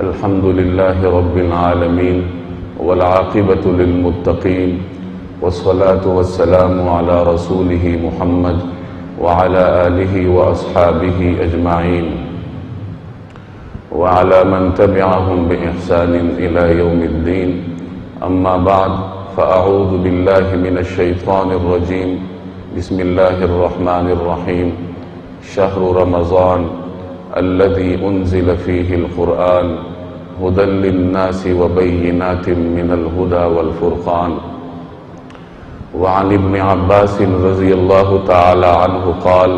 الحمد لله رب العالمين والعاقبة للمتقين والصلاة والسلام على رسوله محمد وعلى آله وأصحابه أجمعين وعلى من تبعهم بإحسان إلى يوم الدين. أما بعد فأعوذ بالله من الشيطان الرجيم. بسم الله الرحمن الرحيم. شهر رمضان الذي أنزل فيه القرآن هدى للناس وبينات من الهدى والفرقان. وعن ابن عباس رضي الله تعالى عنه قال: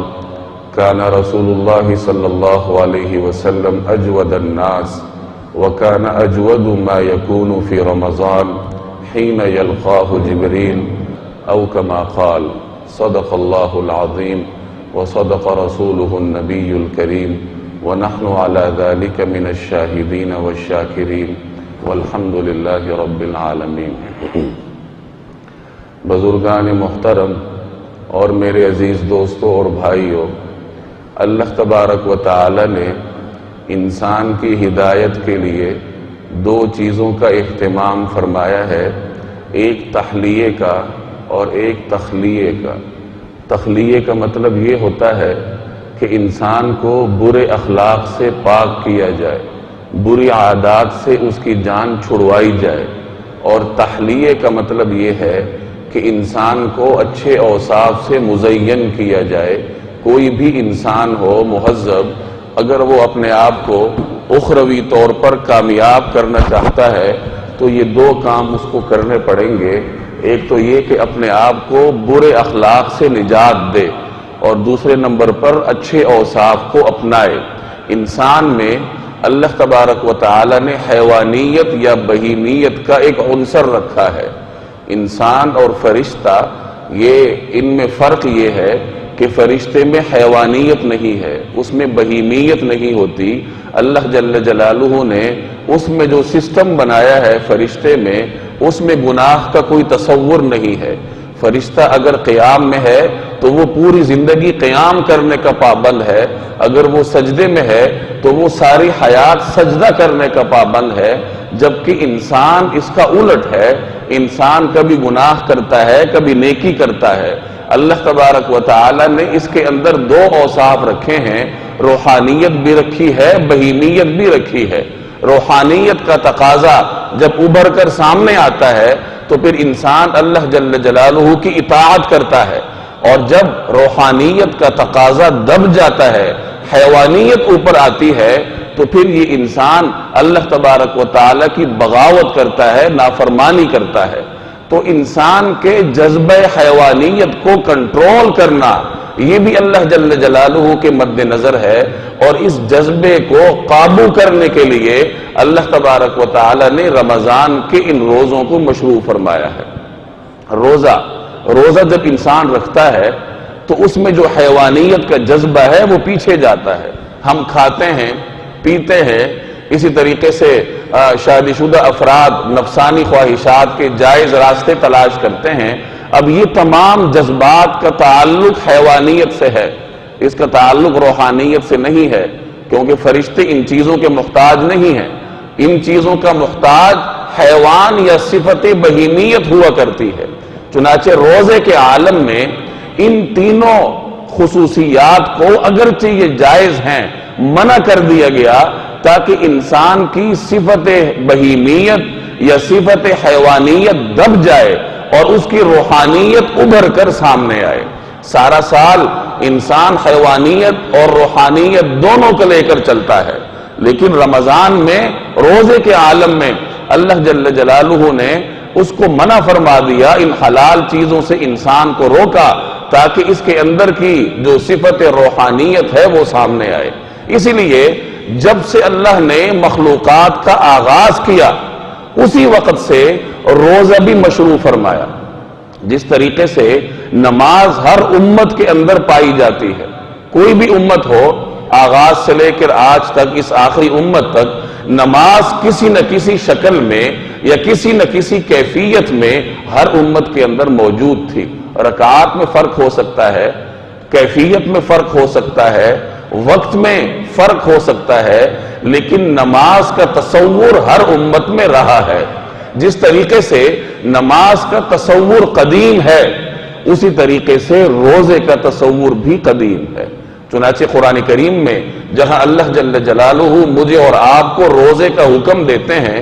كان رسول الله صلى الله عليه وسلم أجود الناس، وكان أجود ما يكون في رمضان حين يلقاه جبريل أو كما قال. صدق الله العظيم وصدق رسوله النبي الكريم، ونحن على ذلك من الشاهدين والشاكرين والحمد لله رب العالمين. بزرگان محترم اور میرے عزیز دوستوں اور بھائیوں، اللہ تبارک و تعالی نے انسان کی ہدایت کے لیے دو چیزوں کا اہتمام فرمایا ہے، ایک تحلیے کا اور ایک تخلیے کا. تخلیے کا مطلب یہ ہوتا ہے کہ انسان کو برے اخلاق سے پاک کیا جائے، بری عادات سے اس کی جان چھڑوائی جائے. اور تحلیے کا مطلب یہ ہے کہ انسان کو اچھے اوصاف سے مزین کیا جائے. کوئی بھی انسان ہو مہذب، اگر وہ اپنے آپ کو اخروی طور پر کامیاب کرنا چاہتا ہے تو یہ دو کام اس کو کرنے پڑیں گے. ایک تو یہ کہ اپنے آپ کو برے اخلاق سے نجات دے، اور دوسرے نمبر پر اچھے اوصاف کو اپنائے. انسان میں اللہ تبارک و تعالی نے حیوانیت یا بہیمیت کا ایک عنصر رکھا ہے. انسان اور فرشتہ، ان میں فرق یہ ہے کہ فرشتے میں حیوانیت نہیں ہے، اس میں بہیمیت نہیں ہوتی. اللہ جل جلالہ نے اس میں جو سسٹم بنایا ہے فرشتے میں، اس میں گناہ کا کوئی تصور نہیں ہے. فرشتہ اگر قیام میں ہے تو وہ پوری زندگی قیام کرنے کا پابند ہے، اگر وہ سجدے میں ہے تو وہ ساری حیات سجدہ کرنے کا پابند ہے. جبکہ انسان اس کا الٹ ہے، انسان کبھی گناہ کرتا ہے، کبھی نیکی کرتا ہے. اللہ تبارک و تعالی نے اس کے اندر دو اوصاف رکھے ہیں، روحانیت بھی رکھی ہے، بہیمیت بھی رکھی ہے. روحانیت کا تقاضا جب ابھر کر سامنے آتا ہے تو پھر انسان اللہ جل جلالہ کی اطاعت کرتا ہے، اور جب روحانیت کا تقاضا دب جاتا ہے، حیوانیت اوپر آتی ہے، تو پھر یہ انسان اللہ تبارک و تعالی کی بغاوت کرتا ہے، نافرمانی کرتا ہے. تو انسان کے جذبہ حیوانیت کو کنٹرول کرنا یہ بھی اللہ جل جلالہ کے مد نظر ہے، اور اس جذبے کو قابو کرنے کے لیے اللہ تبارک و تعالی نے رمضان کے ان روزوں کو مشروع فرمایا ہے. روزہ جب انسان رکھتا ہے تو اس میں جو حیوانیت کا جذبہ ہے وہ پیچھے جاتا ہے. ہم کھاتے ہیں، پیتے ہیں، اسی طریقے سے شادی شدہ افراد نفسانی خواہشات کے جائز راستے تلاش کرتے ہیں. اب یہ تمام جذبات کا تعلق حیوانیت سے ہے، اس کا تعلق روحانیت سے نہیں ہے، کیونکہ فرشتے ان چیزوں کے محتاج نہیں ہیں. ان چیزوں کا محتاج حیوان یا صفت بہیمیت ہوا کرتی ہے. چنانچہ روزے کے عالم میں ان تینوں خصوصیات کو اگرچہ یہ جائز ہیں منع کر دیا گیا تاکہ انسان کی صفت بہیمیت یا صفت حیوانیت دب جائے اور اس کی روحانیت ابھر کر سامنے آئے. سارا سال انسان حیوانیت اور روحانیت دونوں کو لے کر چلتا ہے، لیکن رمضان میں روزے کے عالم میں اللہ جل جلالہ نے اس کو منع فرما دیا، ان حلال چیزوں سے انسان کو روکا تاکہ اس کے اندر کی جو صفت روحانیت ہے وہ سامنے آئے. اسی لیے جب سے اللہ نے مخلوقات کا آغاز کیا اسی وقت سے روزہ بھی مشروع فرمایا. جس طریقے سے نماز ہر امت کے اندر پائی جاتی ہے، کوئی بھی امت ہو، آغاز سے لے کر آج تک اس آخری امت تک نماز کسی نہ کسی شکل میں یا کسی نہ کسی کیفیت میں ہر امت کے اندر موجود تھی. رکعات میں فرق ہو سکتا ہے، کیفیت میں فرق ہو سکتا ہے، وقت میں فرق ہو سکتا ہے، لیکن نماز کا تصور ہر امت میں رہا ہے. جس طریقے سے نماز کا تصور قدیم ہے اسی طریقے سے روزے کا تصور بھی قدیم ہے. چنانچہ قرآن کریم میں جہاں اللہ جل جلالہ مجھے اور آپ کو روزے کا حکم دیتے ہیں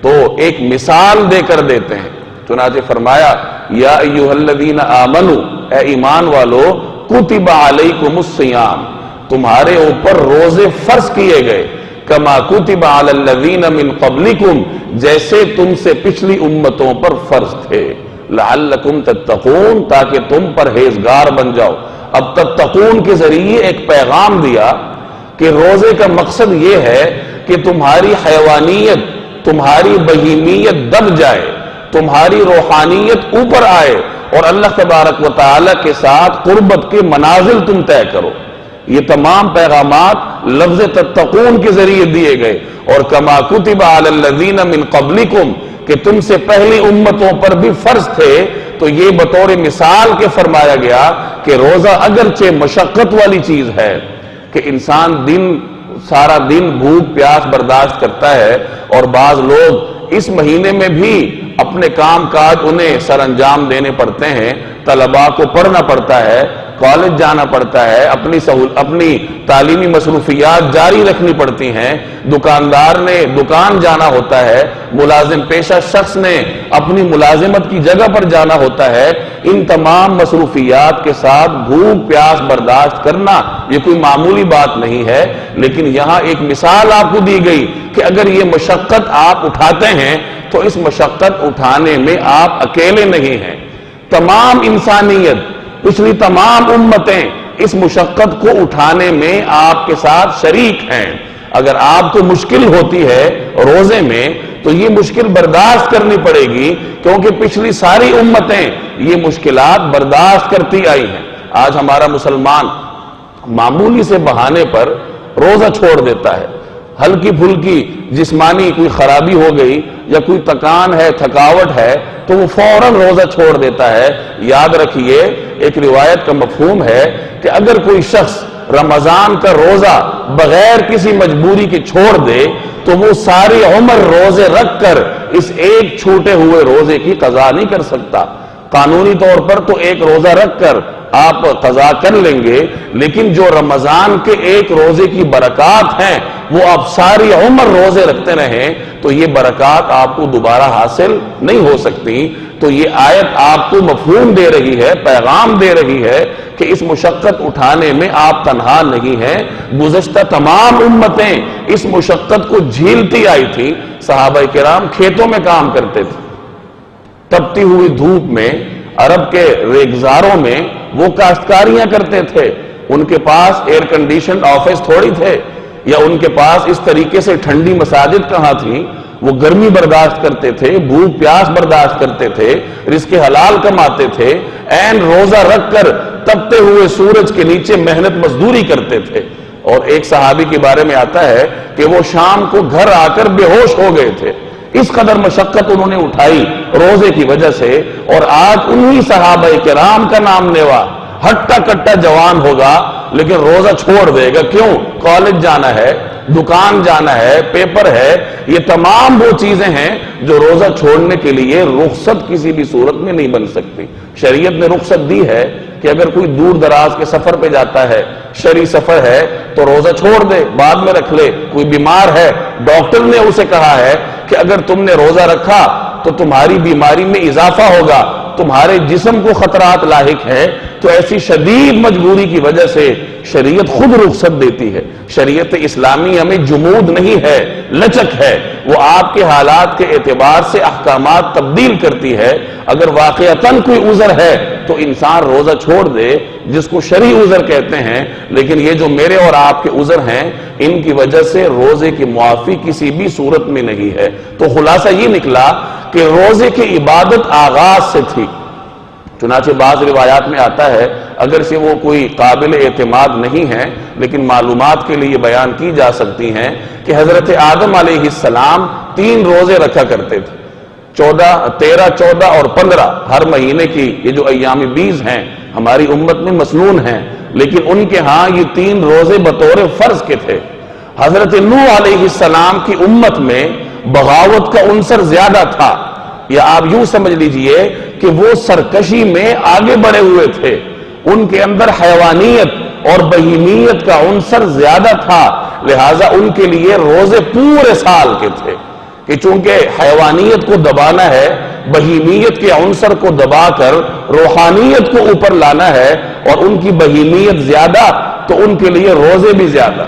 تو ایک مثال دے کر دیتے ہیں. چنانچہ فرمایا یا ایھا الذین آمنوا، اے ایمان والو، کتب علیکم الصیام، تمہارے اوپر روزے فرض کیے گئے، کما کتب علی الذین من قبلکم، جیسے تم سے پچھلی امتوں پر فرض تھے، لعلکم تتقون، تاکہ تم پرہیزگار بن جاؤ. اب تتقون کے ذریعے ایک پیغام دیا کہ روزے کا مقصد یہ ہے کہ تمہاری حیوانیت، تمہاری بہیمیت دب جائے، تمہاری روحانیت اوپر آئے اور اللہ تبارک و تعالی کے ساتھ قربت کے منازل تم طے کرو. یہ تمام پیغامات لفظ تتقون کے ذریعے دیے گئے. اور کما کتب علی الذین من قبلکم، کہ تم سے پہلی امتوں پر بھی فرض تھے، تو یہ بطور مثال کے فرمایا گیا کہ روزہ اگرچہ مشقت والی چیز ہے کہ انسان سارا دن بھوک پیاس برداشت کرتا ہے، اور بعض لوگ اس مہینے میں بھی اپنے کام کاج انہیں سر انجام دینے پڑتے ہیں. طلباء کو پڑھنا پڑتا ہے، کالج جانا پڑتا ہے، اپنی تعلیمی مصروفیات جاری رکھنی پڑتی ہیں، دکاندار نے دکان جانا ہوتا ہے، ملازم پیشہ شخص نے اپنی ملازمت کی جگہ پر جانا ہوتا ہے. ان تمام مصروفیات کے ساتھ بھوک پیاس برداشت کرنا یہ کوئی معمولی بات نہیں ہے. لیکن یہاں ایک مثال آپ کو دی گئی کہ اگر یہ مشقت آپ اٹھاتے ہیں تو اس مشقت اٹھانے میں آپ اکیلے نہیں ہیں، تمام انسانیت، پچھلی تمام امتیں اس مشقت کو اٹھانے میں آپ کے ساتھ شریک ہیں. اگر آپ کو مشکل ہوتی ہے روزے میں تو یہ مشکل برداشت کرنی پڑے گی، کیونکہ پچھلی ساری امتیں یہ مشکلات برداشت کرتی آئی ہیں. آج ہمارا مسلمان معمولی سے بہانے پر روزہ چھوڑ دیتا ہے. ہلکی پھلکی جسمانی کوئی خرابی ہو گئی یا کوئی تکان ہے، تھکاوٹ ہے، تو وہ فوراً روزہ چھوڑ دیتا ہے. یاد رکھیے ایک روایت کا مفہوم ہے کہ اگر کوئی شخص رمضان کا روزہ بغیر کسی مجبوری کے چھوڑ دے تو وہ ساری عمر روزے رکھ کر اس ایک چھوٹے ہوئے روزے کی قضا نہیں کر سکتا. قانونی طور پر تو ایک روزہ رکھ کر آپ قضا کر لیں گے، لیکن جو رمضان کے ایک روزے کی برکات ہیں وہ آپ ساری عمر روزے رکھتے رہیں تو یہ برکات آپ کو دوبارہ حاصل نہیں ہو سکتی. تو یہ آیت آپ کو مفہوم دے رہی ہے، پیغام دے رہی ہے کہ اس مشقت اٹھانے میں آپ تنہا نہیں ہیں. گزشتہ تمام امتیں اس مشقت کو جھیلتی آئی تھی. صحابہ کرام کھیتوں میں کام کرتے تھے، تپتی ہوئی دھوپ میں، عرب کے ریگزاروں میں وہ کاشتکاریاں کرتے تھے. ان کے پاس ایئر کنڈیشن آفس تھوڑی تھے، یا ان کے پاس اس طریقے سے ٹھنڈی مساجد کہاں تھی. وہ گرمی برداشت کرتے تھے، بھوک پیاس برداشت کرتے تھے، رزق حلال کماتے تھے، عین روزہ رکھ کر تپتے ہوئے سورج کے نیچے محنت مزدوری کرتے تھے. اور ایک صحابی کے بارے میں آتا ہے کہ وہ شام کو گھر آ کر بے ہوش ہو گئے تھے. اس قدر مشقت انہوں نے اٹھائی روزے کی وجہ سے. اور آج انہی صحابہ کرام کا نام لیوا ہٹا کٹا جوان ہوگا لیکن روزہ چھوڑ دے گا. کیوں؟ کالج جانا ہے، دکان جانا ہے، پیپر ہے. یہ تمام وہ چیزیں ہیں جو روزہ چھوڑنے کے لیے رخصت کسی بھی صورت میں نہیں بن سکتی. شریعت نے رخصت دی ہے کہ اگر کوئی دور دراز کے سفر پہ جاتا ہے، شرعی سفر ہے، تو روزہ چھوڑ دے، بعد میں رکھ لے. کوئی بیمار ہے، ڈاکٹر نے اسے کہا ہے کہ اگر تم نے روزہ رکھا تو تمہاری بیماری میں اضافہ ہوگا، تمہارے جسم کو خطرات لاحق ہیں، تو ایسی شدید مجبوری کی وجہ سے شریعت خود رخصت دیتی ہے. شریعت اسلامی ہمیں جمود نہیں ہے، لچک ہے. وہ آپ کے حالات کے اعتبار سے احکامات تبدیل کرتی ہے. اگر واقعتاً کوئی عذر ہے تو انسان روزہ چھوڑ دے، جس کو شرعی عذر کہتے ہیں. لیکن یہ جو میرے اور آپ کے عذر ہیں ان کی وجہ سے روزے کی معافی کسی بھی صورت میں نہیں ہے. تو خلاصہ یہ نکلا کہ روزے کی عبادت آغاز سے تھی. چنانچہ بعض روایات میں آتا ہے، اگر سے وہ کوئی قابل اعتماد نہیں ہے لیکن معلومات کے لیے بیان کی جا سکتی ہیں، کہ حضرت آدم علیہ السلام 3 روزے رکھا کرتے تھے. 13، 14 اور 15 ہر مہینے کی یہ جو ایام بیز ہیں ہماری امت میں مسنون ہیں، لیکن ان کے ہاں یہ 3 روزے بطور فرض کے تھے. حضرت نوح علیہ السلام کی امت میں بغاوت کا عنصر زیادہ تھا، یا آپ یوں سمجھ لیجئے کہ وہ سرکشی میں آگے بڑھے ہوئے تھے، ان کے اندر حیوانیت اور بہیمیت کا عنصر زیادہ تھا، لہٰذا ان کے لیے روزے پورے سال کے تھے، کہ چونکہ حیوانیت کو دبانا ہے، بہیمیت کے عنصر کو دبا کر روحانیت کو اوپر لانا ہے، اور ان کی بہیمیت زیادہ تو ان کے لیے روزے بھی زیادہ۔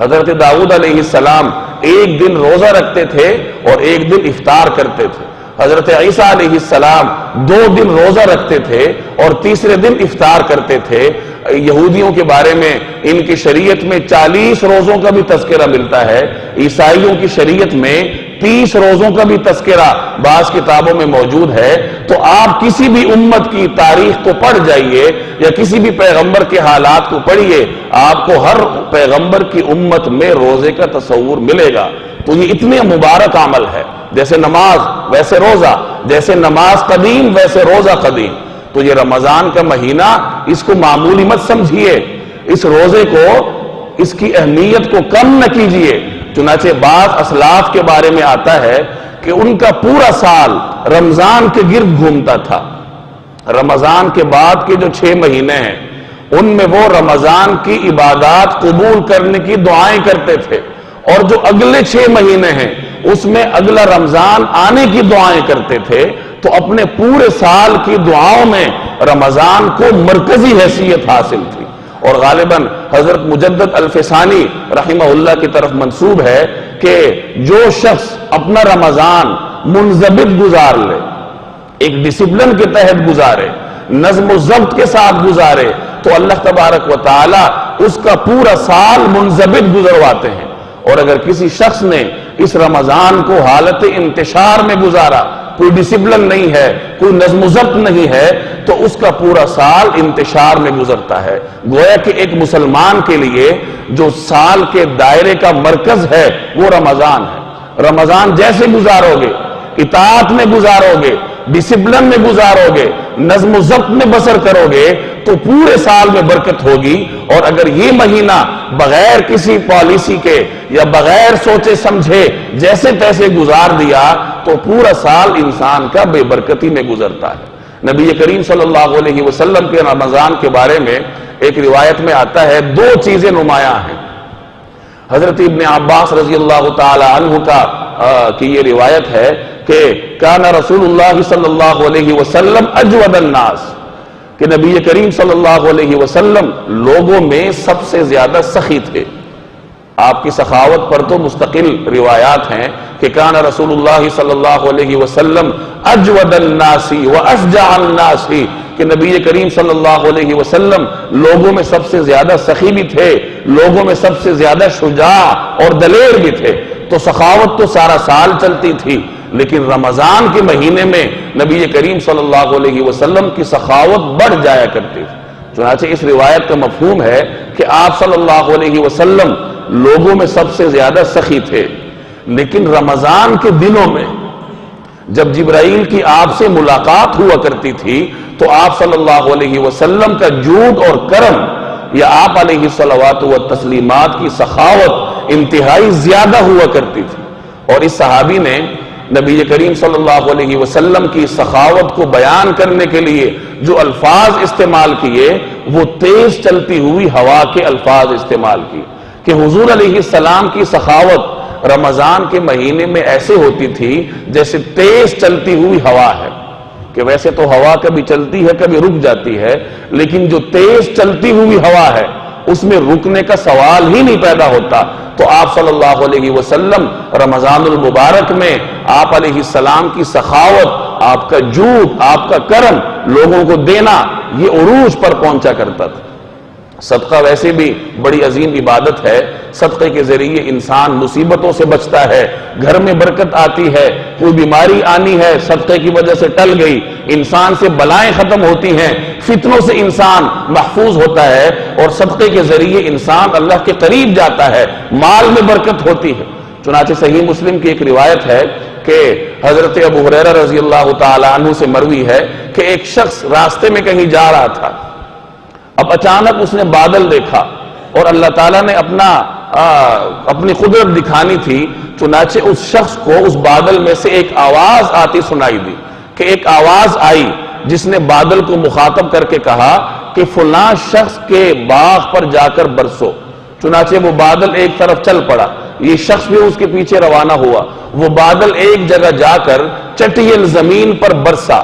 حضرت داؤد علیہ السلام ایک دن روزہ رکھتے تھے اور ایک دن افطار کرتے تھے۔ حضرت عیسیٰ علیہ السلام 2 دن روزہ رکھتے تھے اور تیسرے دن افطار کرتے تھے۔ یہودیوں کے بارے میں ان کی شریعت میں 40 روزوں کا بھی تذکرہ ملتا ہے، عیسائیوں کی شریعت میں 30 روزوں کا بھی تذکرہ بعض کتابوں میں موجود ہے۔ تو آپ کسی بھی امت کی تاریخ کو پڑھ جائیے یا کسی بھی پیغمبر کے حالات کو پڑھیے، آپ کو ہر پیغمبر کی امت میں روزے کا تصور ملے گا۔ تو یہ اتنے مبارک عمل ہے، جیسے نماز ویسے روزہ، جیسے نماز قدیم ویسے روزہ قدیم۔ تو یہ رمضان کا مہینہ، اس کو معمولی مت سمجھیے، اس روزے کو، اس کی اہمیت کو کم نہ کیجیے۔ چنانچہ بعض اسلاف کے بارے میں آتا ہے کہ ان کا پورا سال رمضان کے گرد گھومتا تھا۔ رمضان کے بعد کے جو 6 مہینے ہیں ان میں وہ رمضان کی عبادات قبول کرنے کی دعائیں کرتے تھے، اور جو اگلے 6 مہینے ہیں اس میں اگلا رمضان آنے کی دعائیں کرتے تھے۔ تو اپنے پورے سال کی دعاؤں میں رمضان کو مرکزی حیثیت حاصل تھی، اور غالباً حضرت مجدد الفسانی رحمہ اللہ کی طرف منسوب ہے کہ جو شخص اپنا رمضان منضبط گزار لے، ایک ڈسپلن کے تحت گزارے، نظم و ضبط کے ساتھ گزارے، تو اللہ تبارک و تعالی اس کا پورا سال منضبط گزرواتے ہیں۔ اور اگر کسی شخص نے اس رمضان کو حالت انتشار میں گزارا، کوئی ڈسپلن نہیں ہے، کوئی نظم و ضبط نہیں ہے، تو اس کا پورا سال انتشار میں گزرتا ہے۔ گویا کہ ایک مسلمان کے لیے جو سال کے دائرے کا مرکز ہے وہ رمضان ہے۔ رمضان جیسے گزارو گے، اطاعت میں گزارو گے، ڈسپلن میں گزارو گے، نظم و ضبط میں بسر کرو گے، تو پورے سال میں برکت ہوگی۔ اور اگر یہ مہینہ بغیر کسی پالیسی کے یا بغیر سوچے سمجھے جیسے تیسے گزار دیا تو پورا سال انسان کا بے برکتی میں گزرتا ہے۔ نبی کریم صلی اللہ علیہ وسلم کے رمضان کے بارے میں ایک روایت میں آتا ہے 2 چیزیں نمایاں ہیں۔ حضرت ابن عباس رضی اللہ تعالی عنہ کی یہ روایت ہے کہ کان رسول اللہ صلی اللہ علیہ وسلم اجود الناس، کہ نبی کریم صلی اللہ علیہ وسلم لوگوں میں سب سے زیادہ سخی تھے۔ آپ کی سخاوت پر تو مستقل روایات ہیں کہ کان رسول اللہ صلی اللہ علیہ وسلم اجود الناس واشجع الناس، کہ نبی کریم صلی اللہ علیہ وسلم لوگوں میں سب سے زیادہ سخی بھی تھے، لوگوں میں سب سے زیادہ شجاع اور دلیر بھی تھے۔ تو سخاوت تو سارا سال چلتی تھی، لیکن رمضان کے مہینے میں نبی کریم صلی اللہ علیہ وسلم کی سخاوت بڑھ جایا کرتی تھی۔ چنانچہ اس روایت کا مفہوم ہے کہ آپ صلی اللہ علیہ وسلم لوگوں میں سب سے زیادہ سخی تھے، لیکن رمضان کے دنوں میں جب جبرائیل کی آپ سے ملاقات ہوا کرتی تھی تو آپ صلی اللہ علیہ وسلم کا جود اور کرم یا آپ علیہ الصلوات والتسلیمات کی سخاوت انتہائی زیادہ ہوا کرتی تھی۔ اور اس صحابی نے نبی کریم صلی اللہ علیہ وسلم کی سخاوت کو بیان کرنے کے لیے جو الفاظ استعمال کیے وہ تیز چلتی ہوئی ہوا کے الفاظ استعمال کیے، کہ حضور علیہ السلام کی سخاوت رمضان کے مہینے میں ایسے ہوتی تھی جیسے تیز چلتی ہوئی ہوا ہے، کہ ویسے تو ہوا کبھی چلتی ہے کبھی رک جاتی ہے، لیکن جو تیز چلتی ہوئی ہوا ہے اس میں رکنے کا سوال ہی نہیں پیدا ہوتا۔ تو آپ صلی اللہ علیہ وسلم رمضان المبارک میں آپ علیہ السلام کی سخاوت، آپ کا جود، آپ کا کرم، لوگوں کو دینا، یہ عروج پر پہنچا کرتا تھا۔ صدقہ ویسے بھی بڑی عظیم عبادت ہے۔ صدقے کے ذریعے انسان مصیبتوں سے بچتا ہے، گھر میں برکت آتی ہے، کوئی بیماری آنی ہے صدقے کی وجہ سے ٹل گئی، انسان سے بلائیں ختم ہوتی ہیں، فتنوں سے انسان محفوظ ہوتا ہے، اور صدقے کے ذریعے انسان اللہ کے قریب جاتا ہے، مال میں برکت ہوتی ہے۔ چنانچہ صحیح مسلم کی ایک روایت ہے کہ حضرت ابو ہریرہ رضی اللہ تعالی عنہ سے مروی ہے کہ ایک شخص راستے میں کہیں جا رہا تھا، اب اچانک اس نے بادل دیکھا اور اللہ تعالیٰ نے اپنا اپنی قدرت دکھانی تھی، چنانچہ اس شخص کو اس بادل میں سے ایک آواز آتی سنائی دی، کہ ایک آواز آئی جس نے بادل کو مخاطب کر کے کہا کہ فلاں شخص کے باغ پر جا کر برسو۔ چنانچہ وہ بادل ایک طرف چل پڑا، یہ شخص بھی اس کے پیچھے روانہ ہوا، وہ بادل ایک جگہ جا کر چٹیل زمین پر برسا،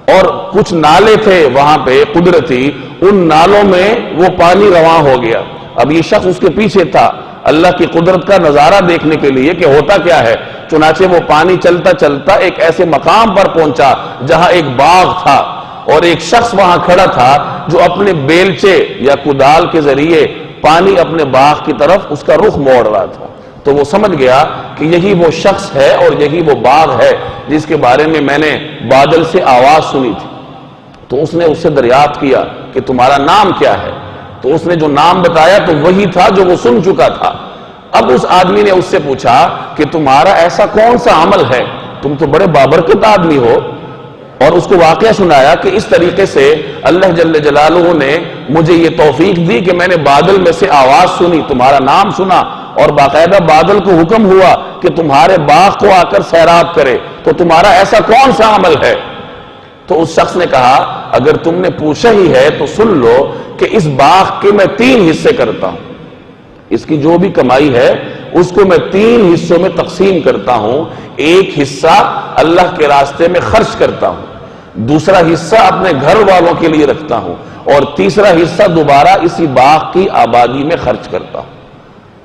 اور کچھ نالے تھے وہاں پہ قدرتی، ان نالوں میں وہ پانی رواں ہو گیا۔ اب یہ شخص اس کے پیچھے تھا اللہ کی قدرت کا نظارہ دیکھنے کے لیے کہ ہوتا کیا ہے۔ چنانچہ وہ پانی چلتا چلتا ایک ایسے مقام پر پہنچا جہاں ایک باغ تھا، اور ایک شخص وہاں کھڑا تھا جو اپنے بیلچے یا کدال کے ذریعے پانی اپنے باغ کی طرف اس کا رخ موڑ رہا تھا۔ تو وہ سمجھ گیا کہ یہی وہ شخص ہے اور یہی وہ باغ ہے جس کے بارے میں نے بادل سے آواز سنی تھی۔ تو اس نے اس سے دریافت کیا کہ تمہارا نام کیا ہے؟ تو اس نے جو نام بتایا تو وہی تھا جو وہ سن چکا تھا۔ اب اس آدمی نے اس سے پوچھا کہ تمہارا ایسا کون سا عمل ہے، تم تو بڑے بابرکت آدمی ہو، اور اس کو واقعہ سنایا کہ اس طریقے سے اللہ جل جلالہ نے مجھے یہ توفیق دی کہ میں نے بادل میں سے آواز سنی، تمہارا نام سنا، اور باقاعدہ بادل کو حکم ہوا کہ تمہارے باغ کو آ کر سیراب کرے، تو تمہارا ایسا کون سا عمل ہے؟ تو اس شخص نے کہا اگر تم نے پوچھا ہی ہے تو سن لو کہ اس باغ کے میں 3 حصے کرتا ہوں، اس کی جو بھی کمائی ہے اس کو میں 3 حصوں میں تقسیم کرتا ہوں۔ ایک حصہ اللہ کے راستے میں خرچ کرتا ہوں، دوسرا حصہ اپنے گھر والوں کے لیے رکھتا ہوں، اور تیسرا حصہ دوبارہ اسی باغ کی آبادی میں خرچ کرتا ہوں۔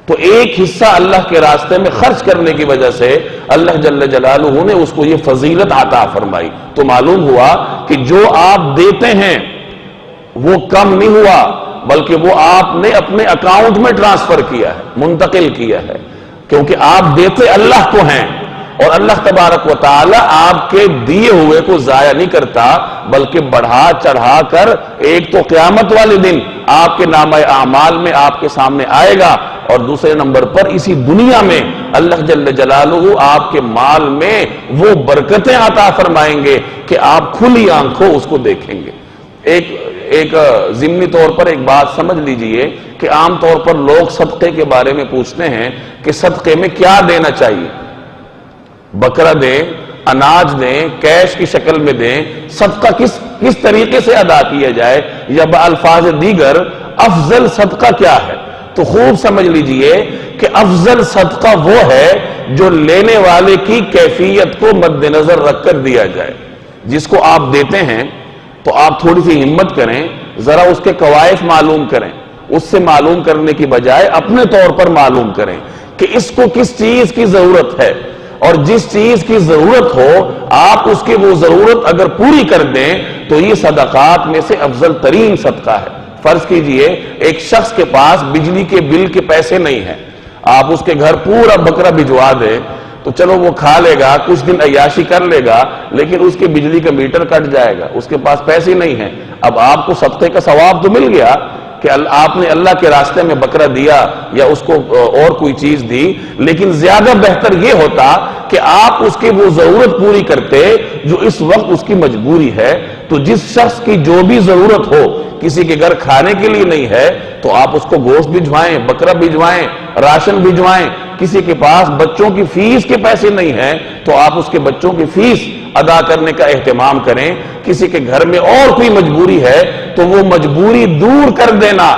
تو ایک حصہ اللہ کے راستے میں خرچ کرنے کی وجہ سے اللہ جل جلالہ نے اس کو یہ فضیلت عطا فرمائی۔ تو معلوم ہوا کہ جو آپ دیتے ہیں وہ کم نہیں ہوا، بلکہ وہ آپ نے اپنے اکاؤنٹ میں ٹرانسفر کیا ہے، منتقل کیا ہے، کیونکہ آپ دیتے اللہ کو ہیں، اور اللہ تبارک و تعالی آپ کے دیے ہوئے کو ضائع نہیں کرتا، بلکہ بڑھا چڑھا کر ایک تو قیامت والے دن آپ کے نامہ اعمال میں آپ کے سامنے آئے گا، اور دوسرے نمبر پر اسی دنیا میں اللہ جل جلالہ آپ کے مال میں وہ برکتیں عطا فرمائیں گے کہ آپ کھلی آنکھوں اس کو دیکھیں گے۔ ایک ضمنی طور پر ایک بات سمجھ لیجئے کہ عام طور پر لوگ صدقے کے بارے میں پوچھتے ہیں کہ صدقے میں کیا دینا چاہیے، بکرا دیں، اناج دیں، کیش کی شکل میں دیں، صدقہ کس طریقے سے ادا کیا جائے، یا بالفاظ دیگر افضل صدقہ کیا ہے؟ تو خوب سمجھ لیجئے کہ افضل صدقہ وہ ہے جو لینے والے کی کیفیت کو مد نظر رکھ کر دیا جائے۔ جس کو آپ دیتے ہیں تو آپ تھوڑی سی ہمت کریں، ذرا اس کے کوائف معلوم کریں، اس سے معلوم کرنے کی بجائے اپنے طور پر معلوم کریں کہ اس کو کس چیز کی ضرورت ہے، اور جس چیز کی ضرورت ہو آپ اس کی وہ ضرورت اگر پوری کر دیں تو یہ صدقات میں سے افضل ترین صدقہ ہے۔ فرض کیجئے ایک شخص کے پاس بجلی کے بل کے پیسے نہیں ہیں، آپ اس کے گھر پورا بکرا بھجوا دیں تو چلو وہ کھا لے گا، کچھ دن عیاشی کر لے گا، لیکن اس کے بجلی کا میٹر کٹ جائے گا، اس کے پاس پیسے نہیں ہیں۔ اب آپ کو صدقے کا ثواب تو مل گیا کہ آپ نے اللہ کے راستے میں بکرا دیا یا اس کو اور کوئی چیز دی، لیکن زیادہ بہتر یہ ہوتا کہ آپ اس کی وہ ضرورت پوری کرتے جو اس وقت اس کی مجبوری ہے۔ تو جس شخص کی جو بھی ضرورت ہو، کسی کے گھر کھانے کے لیے نہیں ہے تو آپ اس کو گوشت بھجوائیں، بکرا بھجوائیں، راشن بھجوائیں۔ کسی کے پاس بچوں کی فیس کے پیسے نہیں ہیں تو آپ اس کے بچوں کی فیس ادا کرنے کا اہتمام کریں۔ کسی کے گھر میں اور کوئی مجبوری ہے تو وہ مجبوری دور کر دینا،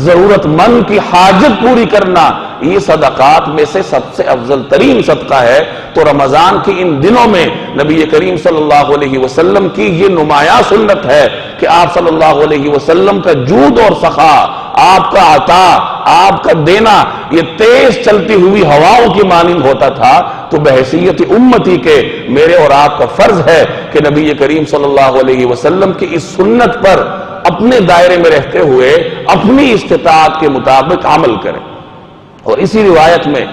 ضرورت مند کی حاجت پوری کرنا، یہ صدقات میں سے سب سے افضل ترین صدقہ ہے۔ تو رمضان کی ان دنوں میں نبی کریم صلی اللہ علیہ وسلم کی یہ نمایاں سنت ہے کہ آپ صلی اللہ علیہ وسلم کا جود اور سخا، آپ کا عطا، آپ کا دینا یہ تیز چلتی ہوئی ہواؤں کی مانند ہوتا تھا۔ تو بحیثیت امتی کے میرے اور آپ کا فرض ہے کہ نبی کریم صلی اللہ علیہ وسلم کی اس سنت پر اپنے دائرے میں رہتے ہوئے اپنی استطاعت کے مطابق عمل کریں۔ اور اسی روایت میں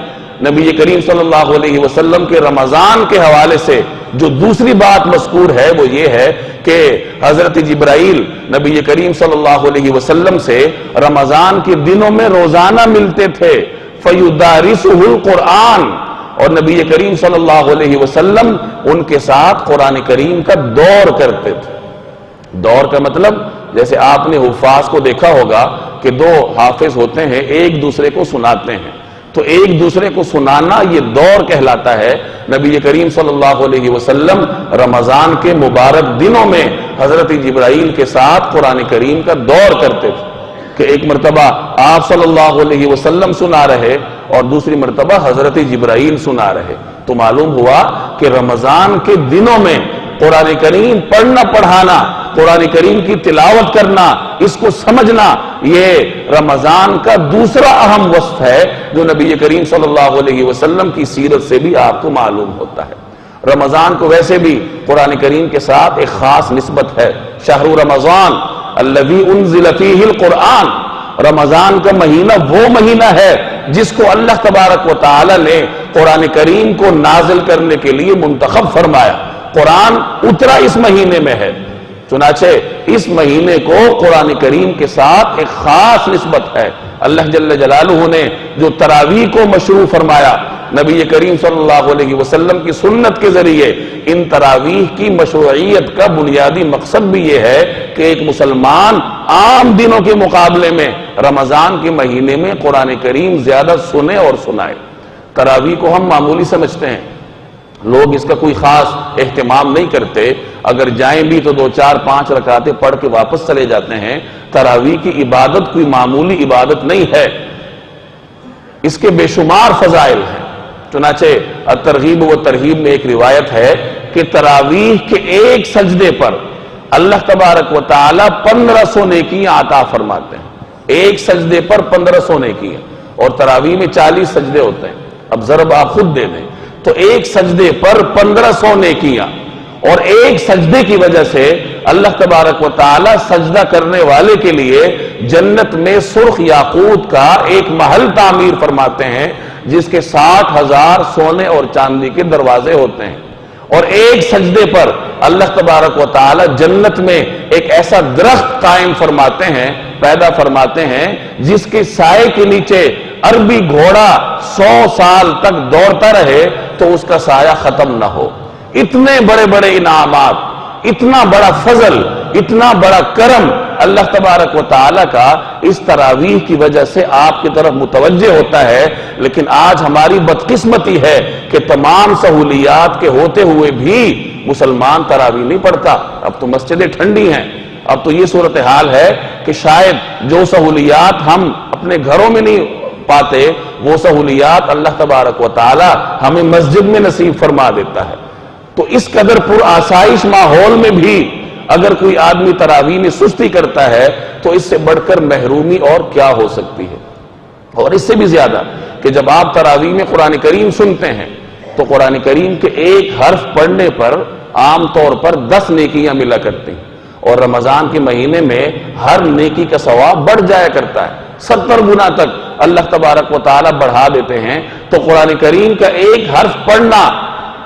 نبی کریم صلی اللہ علیہ وسلم کے رمضان کے حوالے سے جو دوسری بات مذکور ہے وہ یہ ہے کہ حضرت جبرائیل نبی کریم صلی اللہ علیہ وسلم سے رمضان کے دنوں میں روزانہ ملتے تھے، فَيُدَارِسُهُ الْقُرْآنِ، اور نبی کریم صلی اللہ علیہ وسلم ان کے ساتھ قرآن کریم کا دور کرتے تھے۔ دور کا مطلب جیسے آپ نے حفاظ کو دیکھا ہوگا کہ دو حافظ ہوتے ہیں، ایک دوسرے کو سناتے ہیں، تو ایک دوسرے کو سنانا یہ دور کہلاتا ہے۔ نبی کریم صلی اللہ علیہ وسلم رمضان کے مبارک دنوں میں حضرت جبرائیل کے ساتھ قرآن کریم کا دور کرتے تھے کہ ایک مرتبہ آپ صلی اللہ علیہ وسلم سنا رہے اور دوسری مرتبہ حضرت جبرائیل سنا رہے، تو معلوم ہوا کہ رمضان کے دنوں میں قرآن کریم پڑھنا پڑھانا، قرآن کریم کی تلاوت کرنا، اس کو سمجھنا، یہ رمضان کا دوسرا اہم وصف ہے جو نبی کریم صلی اللہ علیہ وسلم کی سیرت سے بھی آپ کو معلوم ہوتا ہے۔ رمضان کو ویسے بھی قرآن کریم کے ساتھ ایک خاص نسبت ہے۔ شہر رمضان الذی انزل فیہ القرآن، رمضان کا مہینہ وہ مہینہ ہے جس کو اللہ تبارک و تعالی نے قرآن کریم کو نازل کرنے کے لیے منتخب فرمایا۔ قرآن اترا اس مہینے میں ہے، چنانچہ اس مہینے کو قرآن کریم کے ساتھ ایک خاص نسبت ہے۔ اللہ جل جلالہ نے جو تراویح کو مشروع فرمایا، نبی کریم صلی اللہ علیہ وسلم کی سنت کے ذریعے ان تراویح کی مشروعیت کا بنیادی مقصد بھی یہ ہے کہ ایک مسلمان عام دنوں کے مقابلے میں رمضان کے مہینے میں قرآن کریم زیادہ سنے اور سنائے۔ تراویح کو ہم معمولی سمجھتے ہیں، لوگ اس کا کوئی خاص اہتمام نہیں کرتے، اگر جائیں بھی تو 2-4-5 رکعتیں پڑھ کے واپس چلے جاتے ہیں۔ تراویح کی عبادت کوئی معمولی عبادت نہیں ہے، اس کے بے شمار فضائل ہیں۔ چنانچہ الترغیب و ترہیب میں ایک روایت ہے کہ تراویح کے ایک سجدے پر اللہ تبارک و تعالی 1500 نیکیاں عطا فرماتے ہیں۔ ایک سجدے پر 1500 نیکیاں، اور تراویح میں 40 سجدے ہوتے ہیں۔ اب ضرب آپ خود دے دیں تو ایک سجدے پر 1500 نیکیاں، اور ایک سجدے کی وجہ سے اللہ تبارک و تعالی سجدہ کرنے والے کے لیے جنت میں سرخ یاقوت کا ایک محل تعمیر فرماتے ہیں جس کے 60,000 سونے اور چاندی کے دروازے ہوتے ہیں، اور ایک سجدے پر اللہ تبارک و تعالی جنت میں ایک ایسا درخت قائم فرماتے ہیں، پیدا فرماتے ہیں، جس کے سائے کے نیچے عربی گھوڑا 100 سال تک دوڑتا رہے تو اس کا سایہ ختم نہ ہو۔ اتنے بڑے بڑے انعامات، اتنا بڑا فضل، اتنا بڑا کرم اللہ تبارک و تعالی کا اس تراویح کی وجہ سے آپ کی طرف متوجہ ہوتا ہے۔ لیکن آج ہماری بدقسمتی ہے کہ تمام سہولیات کے ہوتے ہوئے بھی مسلمان تراویح نہیں پڑھتا۔ اب تو مسجدیں ٹھنڈی ہیں، اب تو یہ صورتحال ہے کہ شاید جو سہولیات ہم اپنے گھروں میں نہیں پاتے وہ سہولیات اللہ تبارک و تعالی ہمیں مسجد میں نصیب فرما دیتا ہے۔ تو اس قدر پر آسائش ماحول میں بھی اگر کوئی آدمی تراویح میں سستی کرتا ہے تو اس سے بڑھ کر محرومی اور کیا ہو سکتی ہے۔ اور اس سے بھی زیادہ کہ جب آپ تراویح میں قرآن کریم سنتے ہیں تو قرآن کریم کے ایک حرف پڑھنے پر عام طور پر 10 نیکیاں ملا کرتی ہیں، اور رمضان کے مہینے میں ہر نیکی کا ثواب بڑھ جایا کرتا ہے، 70 گنا تک اللہ تبارک و تعالی بڑھا دیتے ہیں۔ تو قرآن کریم کا ایک حرف پڑھنا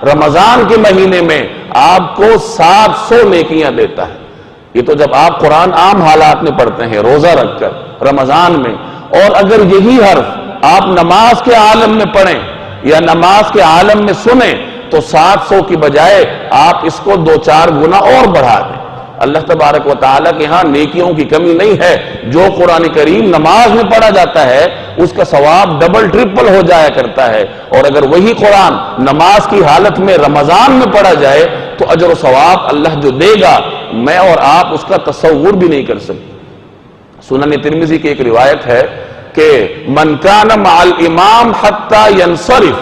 رمضان کے مہینے میں آپ کو 700 نیکیاں دیتا ہے۔ یہ تو جب آپ قرآن عام حالات میں پڑھتے ہیں روزہ رکھ کر رمضان میں، اور اگر یہی حرف آپ نماز کے عالم میں پڑھیں یا نماز کے عالم میں سنیں تو 700 کی بجائے آپ اس کو 2-4 گنا اور بڑھا دیں۔ اللہ تبارک و تعالیٰ کے ہاں نیکیوں کی کمی نہیں ہے، جو قرآن کریم نماز میں پڑھا جاتا ہے اس کا ثواب ڈبل ٹرپل ہو جایا کرتا ہے، اور اگر وہی قرآن نماز کی حالت میں رمضان میں پڑھا جائے تو اجر و ثواب اللہ جو دے گا میں اور آپ اس کا تصور بھی نہیں کر سکتے۔ سنن ترمذی کی ایک روایت ہے کہ من کان مع الامام حتی ینصرف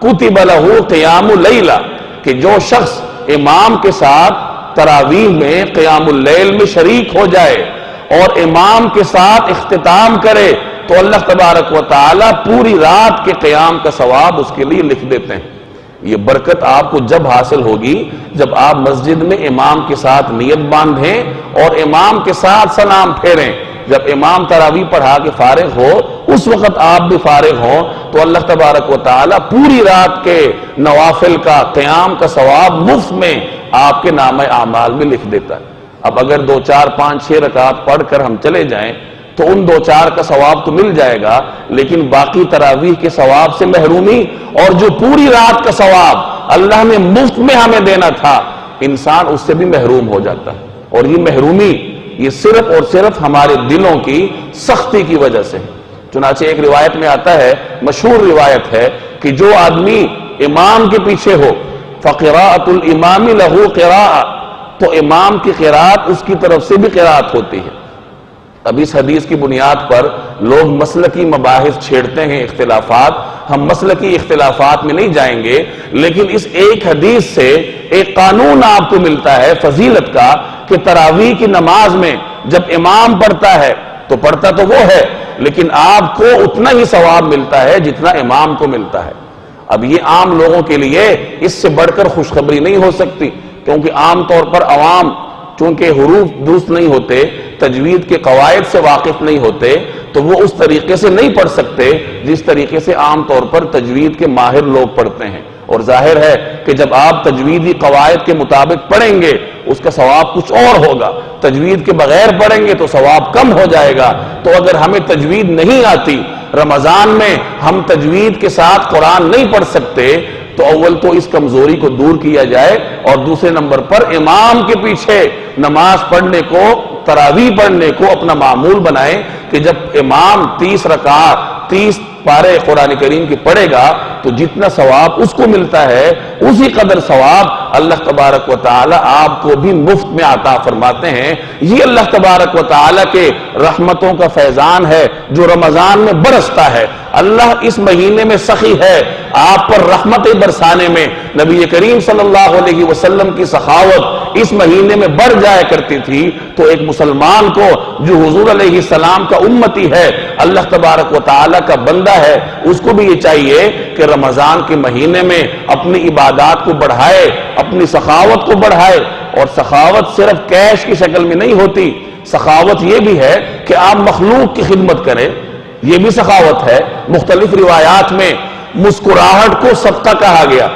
کتب له قیام اللیلہ، کہ جو شخص امام کے ساتھ تراویح میں قیام اللیل میں شریک ہو جائے اور امام کے ساتھ اختتام کرے تو اللہ تبارک و تعالی پوری رات کے قیام کا ثواب اس کے لیے لکھ دیتے ہیں۔ یہ برکت آپ کو جب حاصل ہوگی جب آپ مسجد میں امام کے ساتھ نیت باندھیں اور امام کے ساتھ سلام پھیریں۔ جب امام تراویح پڑھا کے فارغ ہو اس وقت آپ بھی فارغ ہوں تو اللہ تبارک و تعالی پوری رات کے نوافل کا قیام کا ثواب مفت میں آپ کے نامہ اعمال میں لکھ دیتا ہے۔ اب اگر 2-4-5-6 رکعت پڑھ کر ہم چلے جائیں تو ان 2-4 کا ثواب تو مل جائے گا، لیکن باقی تراویح کے ثواب سے محرومی، اور جو پوری رات کا ثواب اللہ نے مفت میں ہمیں دینا تھا انسان اس سے بھی محروم ہو جاتا ہے۔ اور یہ محرومی یہ صرف اور صرف ہمارے دلوں کی سختی کی وجہ سے. چنانچہ ایک روایت میں آتا ہے، مشہور روایت ہے، کہ جو آدمی امام کے پیچھے ہو فقراءۃ الامام لہو قراءۃ، تو امام کی قراءت اس کی طرف سے بھی قراءت ہوتی ہے. اب اس حدیث کی بنیاد پر لوگ مسلکی مباحث چھیڑتے ہیں، اختلافات. ہم مسلکی اختلافات میں نہیں جائیں گے، لیکن اس ایک حدیث سے ایک قانون آپ کو ملتا ہے فضیلت کا، کہ تراویح کی نماز میں جب امام پڑھتا ہے تو پڑھتا تو وہ ہے، لیکن آپ کو اتنا ہی ثواب ملتا ہے جتنا امام کو ملتا ہے. اب یہ عام لوگوں کے لیے اس سے بڑھ کر خوشخبری نہیں ہو سکتی، کیونکہ عام طور پر عوام چونکہ حروف درست نہیں ہوتے، تجوید کے قواعد سے واقف نہیں ہوتے، تو وہ اس طریقے سے نہیں پڑھ سکتے جس طریقے سے عام طور پر تجوید کے ماہر لوگ پڑھتے ہیں. اور ظاہر ہے کہ جب آپ تجویدی قواعد کے مطابق پڑھیں گے اس کا ثواب کچھ اور ہوگا، تجوید کے بغیر پڑھیں گے تو ثواب کم ہو جائے گا. تو اگر ہمیں تجوید نہیں آتی، رمضان میں ہم تجوید کے ساتھ قرآن نہیں پڑھ سکتے، تو اول تو اس کمزوری کو دور کیا جائے، اور دوسرے نمبر پر امام کے پیچھے نماز پڑھنے کو، تراویح پڑھنے کو اپنا معمول بنائیں، کہ جب امام 30 رکعت 30 پارے قرآن کریم کی پڑھے گا تو جتنا ثواب اس کو ملتا ہے اسی قدر ثواب اللہ تبارک و تعالی آپ کو بھی مفت میں عطا فرماتے ہیں. یہ اللہ تبارک و تعالی کے رحمتوں کا فیضان ہے جو رمضان میں برستا ہے. اللہ اس مہینے میں سخی ہے آپ پر رحمتیں برسانے میں. نبی کریم صلی اللہ علیہ وسلم کی سخاوت اس مہینے میں بڑھ جایا کرتی تھی. تو ایک مسلمان کو جو حضور علیہ السلام کا امتی ہے، اللہ تبارک و تعالی کا بندہ ہے، اس کو بھی یہ چاہیے کہ رمضان کے مہینے میں اپنی عبادات کو بڑھائے، اپنی سخاوت کو بڑھائے. اور سخاوت صرف کیش کی شکل میں نہیں ہوتی، سخاوت یہ بھی ہے کہ آپ مخلوق کی خدمت کریں، یہ بھی سخاوت ہے. مختلف روایات میں مسکراہٹ کو صدقہ کہا گیا،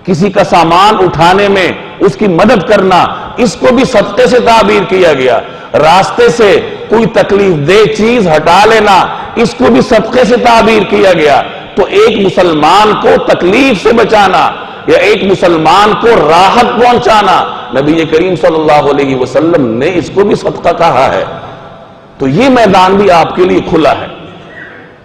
کسی کا سامان اٹھانے میں اس کی مدد کرنا، اس کو بھی صدقے سے تعبیر کیا گیا. راستے سے کوئی تکلیف دہ چیز ہٹا لینا، اس کو بھی صدقے سے تعبیر کیا گیا. تو ایک مسلمان کو تکلیف سے بچانا یا ایک مسلمان کو راحت پہنچانا، نبی کریم صلی اللہ علیہ وسلم نے اس کو بھی صدقہ کہا ہے. تو یہ میدان بھی آپ کے لیے کھلا ہے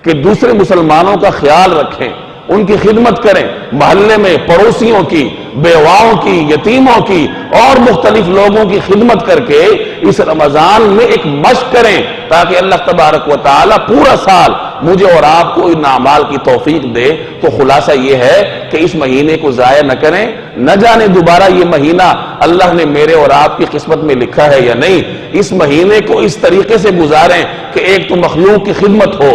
کہ دوسرے مسلمانوں کا خیال رکھیں، ان کی خدمت کریں، محلے میں پڑوسیوں کی، بیواؤں کی، یتیموں کی اور مختلف لوگوں کی خدمت کر کے اس رمضان میں ایک مشق کریں، تاکہ اللہ تبارک و تعالی پورا سال مجھے اور آپ کو ان اعمال کی توفیق دے. تو خلاصہ یہ ہے کہ اس مہینے کو ضائع نہ کریں، نہ جانے دوبارہ یہ مہینہ اللہ نے میرے اور آپ کی قسمت میں لکھا ہے یا نہیں. اس مہینے کو اس طریقے سے گزاریں کہ ایک تو مخلوق کی خدمت ہو،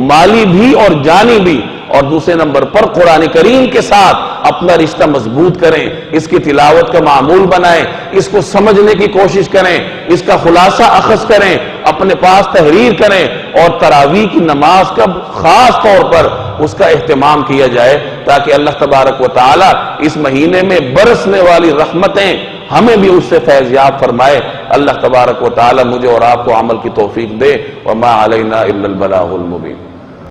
مالی بھی اور جانی بھی، اور دوسرے نمبر پر قرآن کریم کے ساتھ اپنا رشتہ مضبوط کریں، اس کی تلاوت کا معمول بنائیں، اس کو سمجھنے کی کوشش کریں، اس کا خلاصہ اخذ کریں، اپنے پاس تحریر کریں، اور تراویح کی نماز کا خاص طور پر اس کا اہتمام کیا جائے، تاکہ اللہ تبارک و تعالی اس مہینے میں برسنے والی رحمتیں ہمیں بھی اس سے فیضیاب فرمائے. اللہ تبارک و تعالی مجھے اور آپ کو عمل کی توفیق دے. وما علینا الا البلاغ المبین.